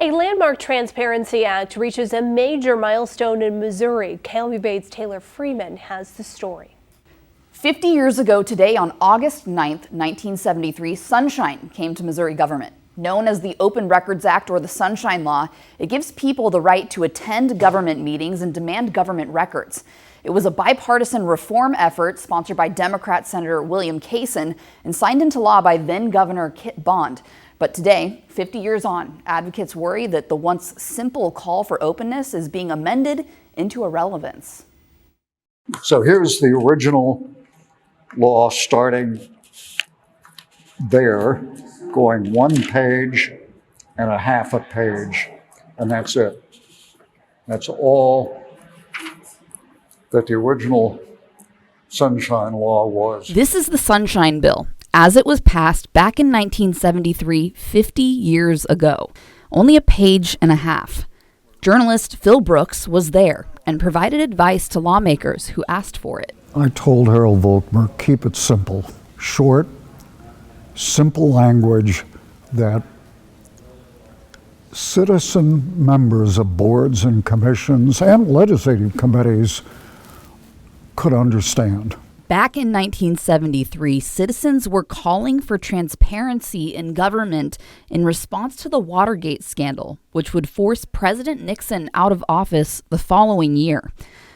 A landmark Transparency Act reaches a major milestone in Missouri. KLVB8's Taylor Freeman has the story. 50 years ago today, on August 9th, 1973, Sunshine came to Missouri government. Known as the Open Records Act or the Sunshine Law, it gives people the right to attend government meetings and demand government records. It was a bipartisan reform effort sponsored by Democrat Senator William Kaysen and signed into law by then-Governor Kit Bond. But today, 50 years on, advocates worry that the once simple call for openness is being amended into irrelevance. So here's the original law starting there, going 1 page and a half a page, and that's it. That's all that the original Sunshine Law was. This is the Sunshine Bill, as it was passed back in 1973, 50 years ago. Only a page and a half. Journalist Phil Brooks was there and provided advice to lawmakers who asked for it. I told Harold Volkmer, keep it simple, short, simple language that citizen members of boards and commissions and legislative committees could understand. Back in 1973, citizens were calling for transparency in government in response to the Watergate scandal, which would force President Nixon out of office the following year.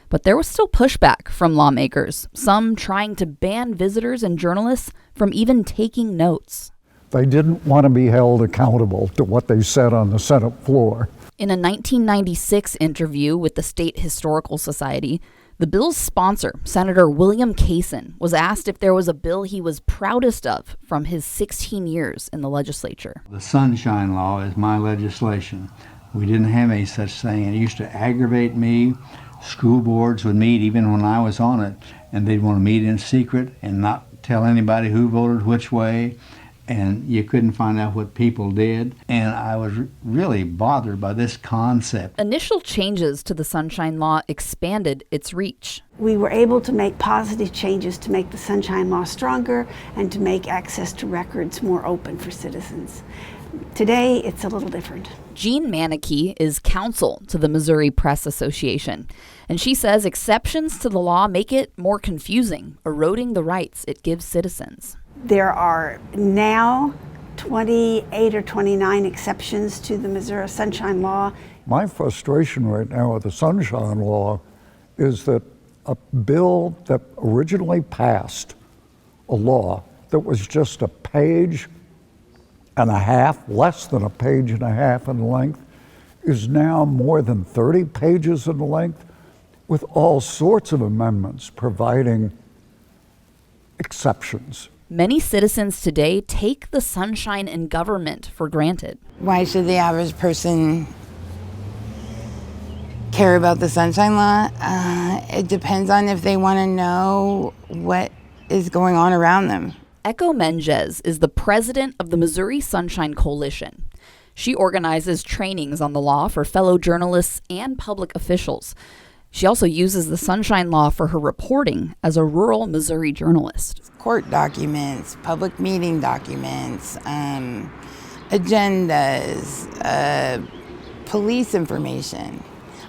But there was still pushback from lawmakers, some trying to ban visitors and journalists from even taking notes. They didn't want to be held accountable to what they said on the Senate floor. In a 1996 interview with the State Historical Society, the bill's sponsor, Senator William Kaysen, was asked if there was a bill he was proudest of from his 16 years in the legislature. The Sunshine Law is my legislation. We didn't have any such thing. It used to aggravate me. School boards would meet even when I was on it, and they'd want to meet in secret and not tell anybody who voted which way, and you couldn't find out what people did. And I was really bothered by this concept. Initial changes to the Sunshine Law expanded its reach. We were able to make positive changes to make the Sunshine Law stronger and to make access to records more open for citizens. Today, it's a little different. Jean Maneke is counsel to the Missouri Press Association, and she says exceptions to the law make it more confusing, eroding the rights it gives citizens. There are now 28 or 29 exceptions to the Missouri Sunshine Law. My frustration right now with the Sunshine Law is that a bill that originally passed a law that was just a page and a half, less than a page and a half in length, is now more than 30 pages in length with all sorts of amendments providing exceptions. Many citizens today take the sunshine in government for granted. Why should the average person care about the Sunshine Law? It depends on if they want to know what is going on around them. Echo Menges is the president of the Missouri Sunshine Coalition. She organizes trainings on the law for fellow journalists and public officials. She also uses the Sunshine Law for her reporting as a rural Missouri journalist. Court documents, public meeting documents, agendas, police information,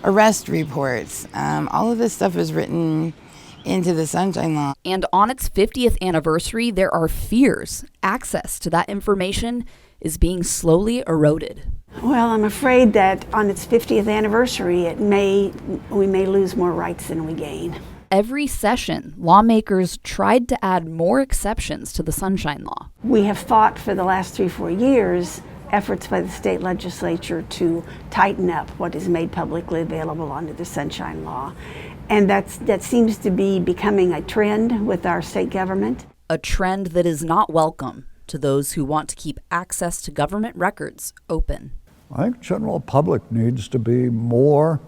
arrest reports. All of this stuff is written into the Sunshine Law. And on its 50th anniversary, there are fears access to that information is being slowly eroded. Well, I'm afraid that on its 50th anniversary, we may lose more rights than we gain. Every session, lawmakers tried to add more exceptions to the Sunshine Law. We have fought for the last 3-4 years efforts by the state legislature to tighten up what is made publicly available under the Sunshine Law. And that seems to be becoming a trend with our state government. A trend that is not welcome to those who want to keep access to government records open. I think general public needs to be more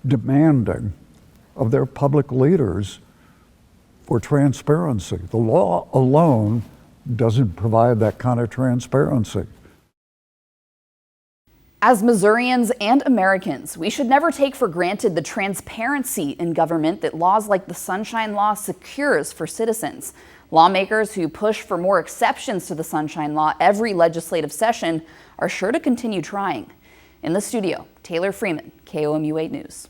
demanding of their public leaders for transparency. The law alone doesn't provide that kind of transparency. As Missourians and Americans, we should never take for granted the transparency in government that laws like the Sunshine Law secures for citizens. Lawmakers who push for more exceptions to the Sunshine Law every legislative session are sure to continue trying. In the studio, Taylor Freeman, KOMU 8 News.